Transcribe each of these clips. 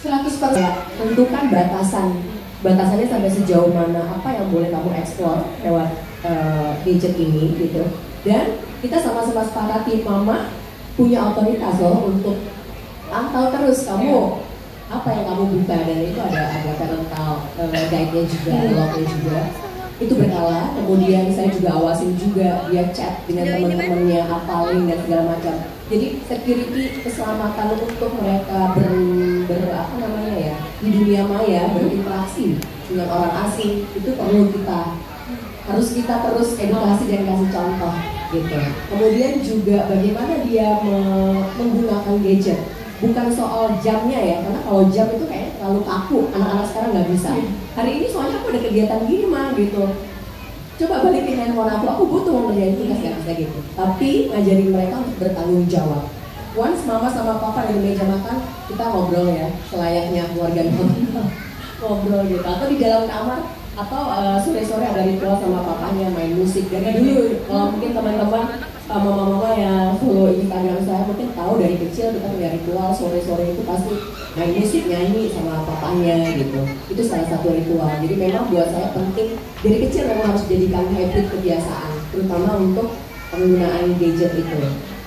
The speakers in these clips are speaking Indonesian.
100%. Tentukan batasannya sampai sejauh mana apa yang boleh kamu eksplor lewat gadget ini gitu. Dan kita sama-sama sepakati mama punya otoritas loh untuk pantau terus kamu apa yang kamu buka, dan itu ada parental guide-nya juga, log-nya juga. Itu berkala, kemudian saya juga awasin juga dia chat dengan teman-temannya, apalin dan segala macam. Jadi security keselamatan untuk mereka apa namanya ya, di dunia maya berinteraksi dengan orang asing itu perlu harus kita terus edukasi dan kasih contoh gitu. Kemudian juga bagaimana dia menggunakan gadget. Bukan soal jamnya ya, karena kalau jam itu kayak terlalu kaku, anak-anak sekarang nggak bisa. Hari ini soalnya aku ada kegiatan gini mah gitu. Coba balikin handphone aku butuh mau ngerjain tugas, nggak bisa gitu. Tapi ngajarin mereka untuk bertanggung jawab. Once mama sama papa di meja makan, kita ngobrol ya, selayaknya keluarga ngobrol gitu. Atau di dalam kamar, atau sore-sore ada ritual sama papanya main musik. Dari dulu, kalau mungkin teman-teman mama-mama yang follow Instagram saya mungkin tahu dari kecil kita punya ritual sore-sore itu pasti main musik, nyanyi sama papanya gitu. Itu salah satu ritual. Jadi memang buat saya penting dari kecil memang harus jadikan habit kebiasaan, terutama untuk penggunaan gadget itu.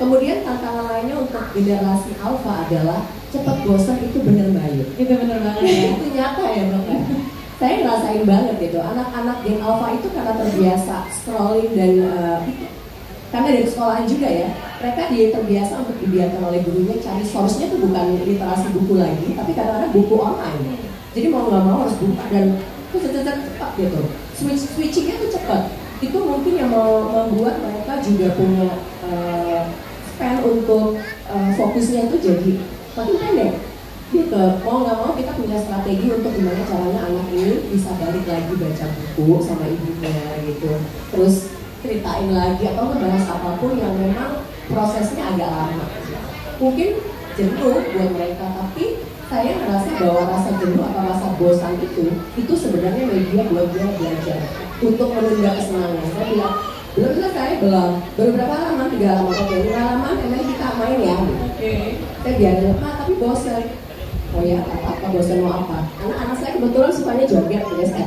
Kemudian tantangan lainnya untuk generasi alpha adalah cepat bosan. Itu bener banget. Itu bener banget ya. Itu nyata ya dok ya. Saya ngerasain banget gitu. Anak-anak gen alpha itu karena terbiasa scrolling dan karena dari sekolahan juga ya, mereka terbiasa untuk dibiarkan oleh gurunya cari source-nya tuh bukan literasi buku lagi, tapi kadang-kadang buku online. Jadi mau nggak mau harus buka dan itu cepat gitu. Switchingnya tuh cepat. Itu mungkin yang membuat mereka juga punya span untuk fokusnya itu jadi makin pendek. Gitu. Mau nggak mau kita punya strategi untuk gimana caranya anak ini bisa balik lagi baca buku sama ibunya gitu. Terus ceritain lagi atau ngebahas apapun yang memang prosesnya agak lama. Mungkin jenuh buat mereka, tapi saya merasa bahwa rasa jenuh atau rasa bosan itu sebenarnya media buat dia belajar untuk menunda kesenangan. Saya bilang, belum selesai, belum. Baru berapa halaman? 3 halaman. Oke, 5 halaman, kemudian kita main ya. Saya biarin, tapi bosan. Oh ya, apa bosan mau apa? Anak-anak saya kebetulan sukanya joget, jadi saya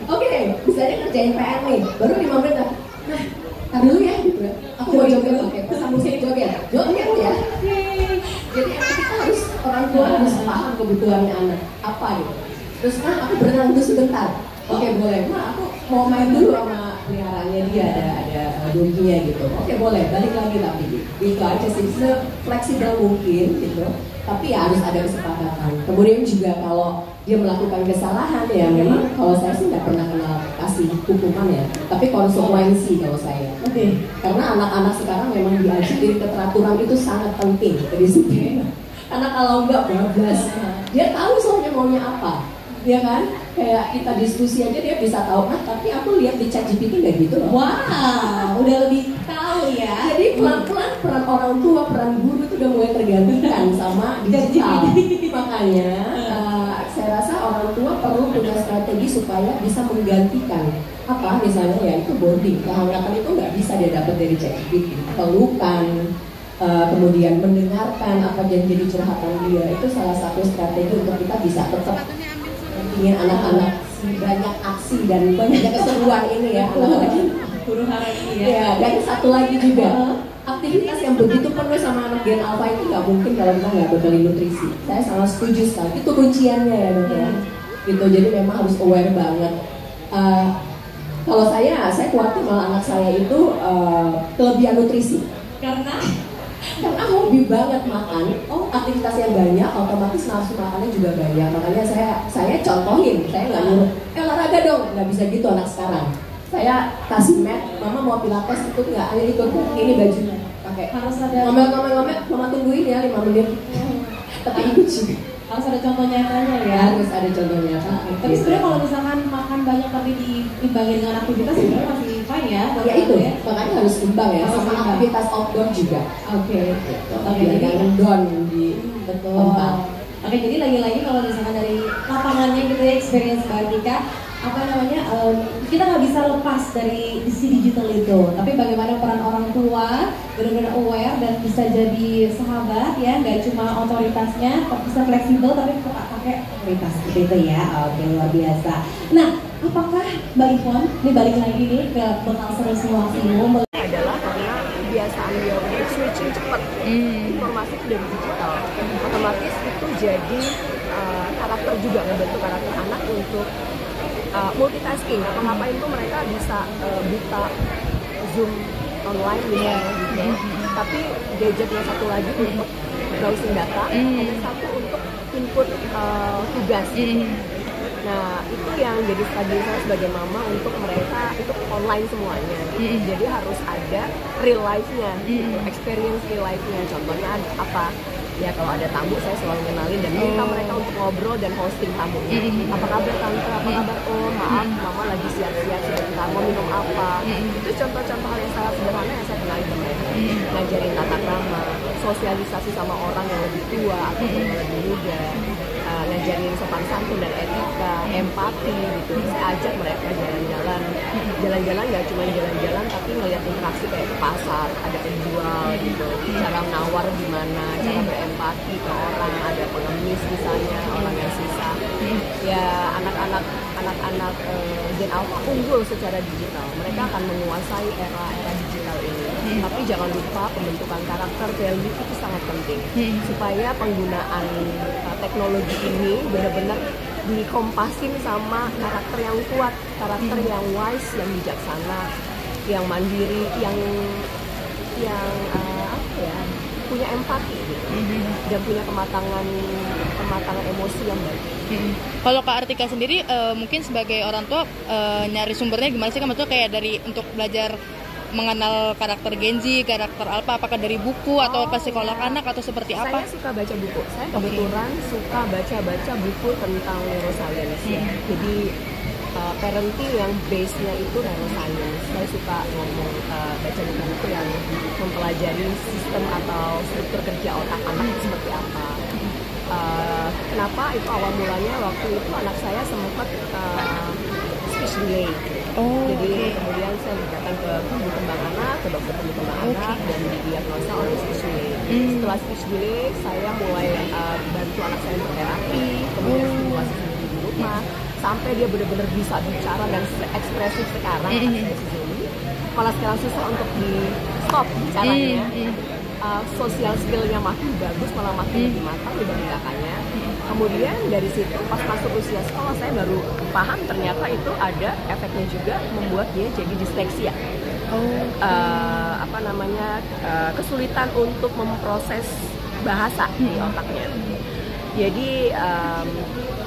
Oke, bisa aja kerjain PR nih, baru 5 menit lah. Nah, tar dulu ya, gitu ya. Aku mau joget, oke, pasang musik joget ya. Jadi kita harus, orang tua harus paham kebutuhannya anak, apa gitu. Terus aku berenang dulu sebentar, oke boleh. Aku mau main dulu sama peliharaannya dia, ada doginya gitu. Oke boleh, balik lagi tapi itu aja sih, fleksibel mungkin gitu. Tapi ya harus ada kesepakatan. Kemudian juga kalau dia melakukan kesalahan ya memang kalau saya sih nggak pernah kenal kasih hukuman ya, tapi konsekuensi kalau saya. Karena anak-anak sekarang memang diajari keteraturan itu sangat penting, kedisiplinan. Karena kalau nggak bablas, dia tahu soalnya maunya apa, ya kan? Kayak kita diskusi aja dia bisa tahu. Tapi aku lihat di ChatGPT nggak gitu loh. Wow, udah lebih tahu ya. Jadi pelan-pelan peran orang tua, peran guru itu udah mulai tergantikan sama digital. Makanya saya rasa orang tua perlu punya strategi supaya bisa menggantikan apa misalnya ya itu bonding, kehangatan itu nggak bisa dia dapat dari ChatGPT. Pelukan, kemudian mendengarkan apa yang jadi curhatan dia, itu salah satu strategi untuk kita bisa tetap ingin anak-anak banyak aksi dan banyak keseruan ini ya anak-anak Guru hari ini ya. Ya, dan satu lagi juga aktivitas yang begitu penuh sama anak gen alpha itu nggak mungkin kalau kita nggak bekali nutrisi. Saya sangat setuju sekali. Itu kunciannya ya dok ya. Gitu, jadi memang harus aware banget. Kalau saya khawatir malah anak saya itu kelebihan nutrisi. Karena hobi banget makan, aktivitasnya banyak, otomatis nafsu makannya juga banyak. Makanya saya contohin, saya nggak nyuruh, olahraga dong, nggak bisa gitu anak sekarang. Saya kasih mat, mama mau pilates ikut nggak? Ayo ikut, ini bajunya, pakai. Harus ada Ngomel-ngomel, mama tungguin ya 5 menit. Tapi ikut juga. Harus ada contoh nyatanya ya. Harus ada contoh nyata. Tapi sebenarnya kalau misalkan makan banyak tapi diimbangi dengan aktivitas sebenarnya masih fine ya. Ya itu, makanya harus imbang ya, sama aktivitas outdoor juga. Oke. Tapi jangan down di tempat. Oke, jadi lagi-lagi kalau misalkan dari lapangannya gitu ya, experience Mbak Tika, apa namanya kita nggak bisa lepas dari sisi digital itu. Tapi bagaimana peran orang tua benar-benar aware dan bisa jadi sahabat ya, nggak cuma otoritasnya, tapi bisa fleksibel tapi tetap pakai otoritas seperti itu ya. Oke, luar biasa. Nah, apakah Mbak Ivon, ini balik lagi nih ke bekal seru simulasimu adalah karena kebiasaan dia untuk switching cepat informasi dari digital, otomatis itu jadi karakter juga, ngebentuk karakter anak untuk multitasking. Atau ngapain tuh mereka bisa buka Zoom online misalnya gitu. Tapi gadget yang satu lagi untuk browsing data, yang satu untuk input tugas. Nah, itu yang jadi strategi saya sebagai mama untuk mereka itu online semuanya. Jadi harus ada real life-nya, experience real life-nya. Contohnya apa? Ya kalau ada tamu saya selalu kenalin dan minta mereka untuk ngobrol dan hosting tamunya. Apa kabar tante? Apa kabar? Oh maaf, mama lagi siap-siap sebentar, mau minum apa? Itu contoh-contoh hal yang sangat sederhana yang saya kenalin ke mereka. Ngajarin tata krama, sosialisasi sama orang yang lebih tua atau yang lebih muda. Ngajarin sopan santun dan etika, empati gitu. Saya ajak mereka jalan-jalan nggak cuma jalan-jalan tapi ngeliat interaksi kayak ke pasar, ada penjual gitu, cara nawar gimana, cara berempati ke orang, ada pengemis misalnya, orang yang susah. Ya anak-anak Gen Alpha unggul secara digital, mereka akan menguasai era digital ini. Tapi jangan lupa pembentukan karakter value itu sangat penting supaya penggunaan teknologi ini benar-benar dikompasin sama karakter yang kuat, karakter yang wise, yang bijaksana, yang mandiri, yang punya empati gitu. Dan punya kematangan emosi yang baik. Kalau Kak Artika sendiri mungkin sebagai orang tua nyari sumbernya gimana sih? Kan maksudnya kayak dari untuk belajar mengenal karakter Gen Z, karakter Alpha, apakah dari buku atau ke psikolog anak atau seperti apa? Saya suka baca buku. Saya kebetulan suka baca buku tentang neuroscience ya. Jadi parenting yang base-nya itu neuroscience. Saya suka baca buku yang mempelajari sistem atau struktur kerja otak anak seperti apa. Kenapa itu awal mulanya waktu itu anak saya sempat speech delay. Jadi kemudian saya datang ke tumbuh kembang anak, ke dokter tumbuh kembang anak dan didiagnosa oleh speech delay. Setelah speech delay, saya mulai bantu anak saya berterapi, kemudian stimulasi sendiri di rumah, sampai dia benar-benar bisa bicara dan ekspresif sekarang. Malah sekarang susah untuk di stop bicaranya. Sosial skillnya makin bagus, malah makin lebih matang dibanding kakaknya. Kemudian dari situ pas masuk usia sekolah saya baru paham ternyata itu ada efeknya juga membuat dia jadi disleksia. Kesulitan untuk memproses bahasa di otaknya. Jadi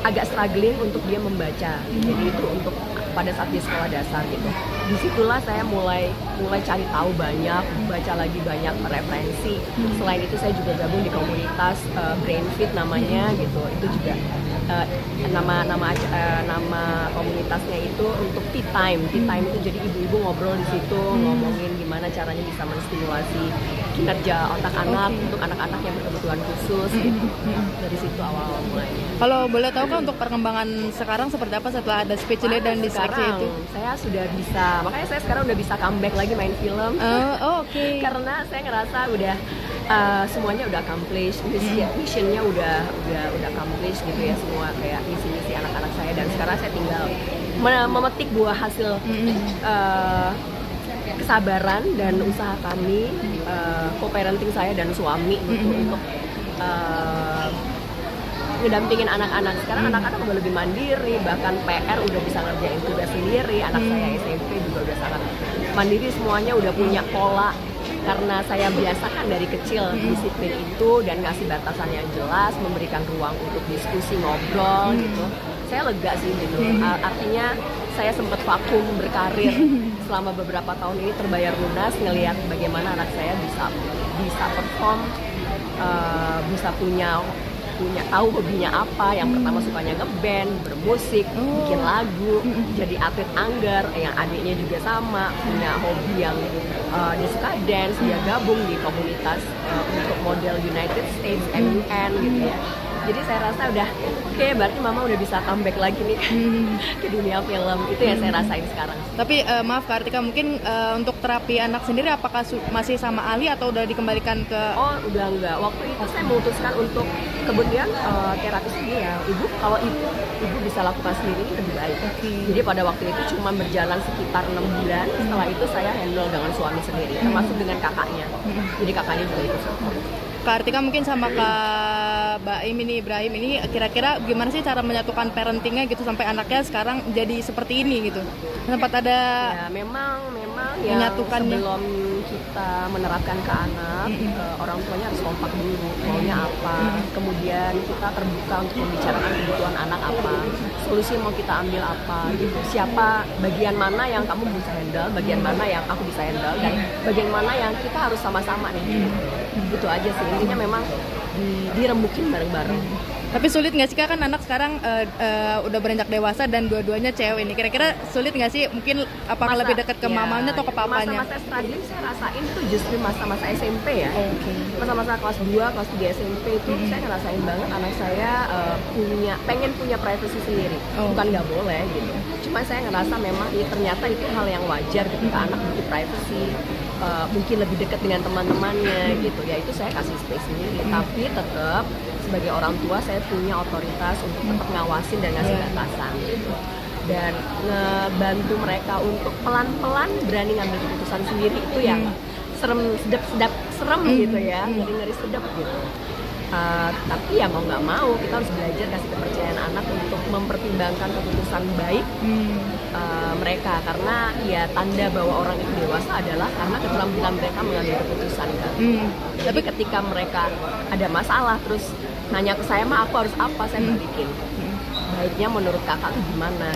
agak struggling untuk dia membaca. Jadi itu untuk pada saat di sekolah dasar gitu. Disitulah saya mulai cari tahu banyak, baca lagi banyak referensi. Selain itu saya juga gabung di komunitas Brainfit namanya gitu. Itu juga nama komunitasnya itu untuk tea time. Tea time itu jadi ibu-ibu ngobrol di situ, ngomongin gimana caranya bisa menstimulasi kinerja otak anak untuk anak-anak yang berkebutuhan khusus gitu. Dari situ awal mulainya. Kalau boleh tahu kan untuk perkembangan sekarang seperti apa setelah ada speech delay dan disleksia itu? Saya sudah bisa, makanya saya sekarang udah bisa comeback lagi main film. Oke. Karena saya ngerasa udah semuanya udah accomplish, missionnya udah accomplish gitu ya, semua kayak misi anak-anak saya, dan sekarang saya tinggal memetik buah hasil kesabaran dan usaha kami, co-parenting saya dan suami untuk ngedampingin anak-anak. Sekarang anak-anak udah lebih mandiri, bahkan PR udah bisa ngerjain tugas sendiri. Anak saya SMP juga udah sangat mandiri, semuanya udah punya pola. Karena saya biasakan dari kecil disiplin itu dan ngasih batasan yang jelas, memberikan ruang untuk diskusi, ngobrol gitu. Saya lega sih gitu. Artinya saya sempat vakum berkarir selama beberapa tahun ini, terbayar lunas ngelihat bagaimana anak saya bisa perform, bisa punya tahu hobinya apa. Yang pertama sukanya ngeband, bermusik, bikin lagu, jadi atlet anggar. Yang adiknya juga sama, punya hobi yang dia suka dance, dia gabung di komunitas untuk model United States MUN gitu ya. Jadi saya rasa udah oke, berarti mama udah bisa comeback lagi nih ke dunia film. Itu yang saya rasain sekarang. Tapi maaf Kak Artika, mungkin untuk terapi anak sendiri apakah masih sama Ali atau udah dikembalikan ke? Oh udah enggak, waktu itu saya memutuskan untuk kemudian terapi sendiri ya ibu, kalau ibu bisa lakukan sendiri lebih baik. Jadi pada waktu itu cuma berjalan sekitar 6 bulan, setelah itu saya handle dengan suami sendiri, termasuk dengan kakaknya. Jadi kakaknya juga ikut support. Kak Artika mungkin sama Kak Ibrahim ini kira-kira gimana sih cara menyatukan parentingnya gitu sampai anaknya sekarang jadi seperti ini gitu? Sempat ada ya memang yang menyatukannya. Sebelum kita menerapkan ke anak, orang tuanya harus kompak dulu maunya apa, kemudian kita terbuka untuk membicarakan kebutuhan anak apa, solusi mau kita ambil apa gitu, siapa bagian mana yang kamu bisa handle, bagian mana yang aku bisa handle, dan bagian mana yang kita harus sama-sama nih. Itu aja sih, intinya memang dirembukin bareng-bareng. Tapi sulit nggak sih Kak, kan anak sekarang udah beranjak dewasa dan dua-duanya cewek ini. Kira-kira sulit nggak sih? Mungkin apakah lebih dekat ke mamanya atau ke papanya? Masa-masa struggling saya rasain itu justru masa-masa SMP ya. Masa-masa kelas 2, kelas 3 SMP itu saya ngerasain banget anak saya pengen punya privacy sendiri. Bukan nggak boleh gitu. Cuma saya ngerasa memang ternyata itu hal yang wajar ketika anak butuh privacy. Mungkin lebih dekat dengan teman-temannya gitu ya, itu saya kasih space sendiri. Tapi tetap sebagai orang tua saya punya otoritas untuk tetap ngawasin dan ngasih batasan gitu. Dan ngebantu mereka untuk pelan-pelan berani ngambil keputusan sendiri, itu yang sedap serem gitu ya, ngeri sedap gitu. Tapi ya mau nggak mau kita harus belajar kasih kepercayaan anak untuk mempertimbangkan keputusan baik mereka, karena ya tanda bahwa orang itu dewasa adalah karena keterampilan mereka mengambil keputusan kan. Tapi ketika mereka ada masalah terus nanya ke saya, aku harus apa, saya balikin. Baiknya menurut kakak tuh gimana?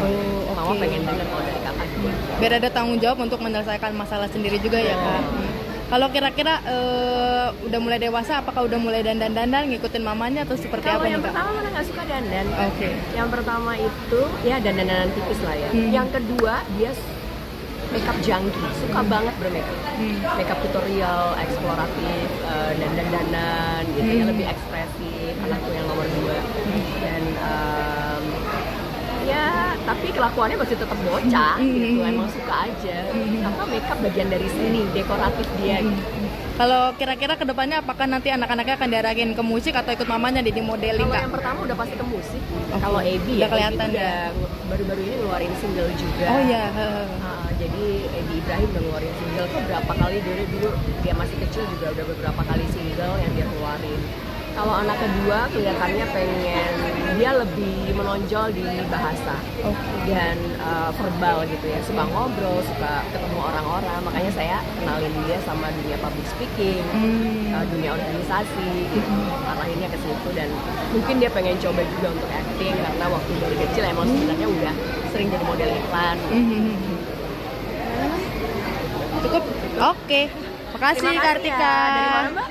Mama pengen dengar kalau dari kakak juga. Biar ada tanggung jawab untuk menyelesaikan masalah sendiri juga ya Kak. Kalau kira-kira udah mulai dewasa, apakah udah mulai dandan-dandan ngikutin mamanya atau seperti apa nih Kak? Kalau yang pertama mana nggak suka dandan. Yang pertama itu ya dandan-dandan tipis lah ya. Yang kedua dia makeup junkie, suka banget bermakeup. Makeup tutorial, eksploratif, dandan-dandan gitu ya, lebih ekspresif. Anakku yang nomor 2 dan ya tapi kelakuannya masih tetap bocah gitu, emang suka aja. Karena makeup bagian dari seni, dekoratif dia gitu. Kalau kira-kira kedepannya apakah nanti anak-anaknya akan diarahin ke musik atau ikut mamanya di modeling Kalau Kak? yang pertama udah pasti ke musik. Kalau Ebi udah kelihatan ya. Baru-baru ini ngeluarin single juga. Oh iya. Jadi Ebi Ibrahim udah ngeluarin single tuh berapa kali dulu dia masih kecil juga udah beberapa kali single yang dia keluarin. Kalau anak kedua kelihatannya pengen dia lebih menonjol di bahasa dan verbal gitu ya, suka ngobrol, suka ketemu orang-orang, makanya saya kenalin dia sama dunia public speaking, dunia organisasi gitu, arahinnya ke situ. Dan mungkin dia pengen coba juga untuk acting karena waktu dari kecil emang sebenarnya udah sering jadi model iklan. Cukup? Oke. Makasih Kak Artika. Dari mana Mbak?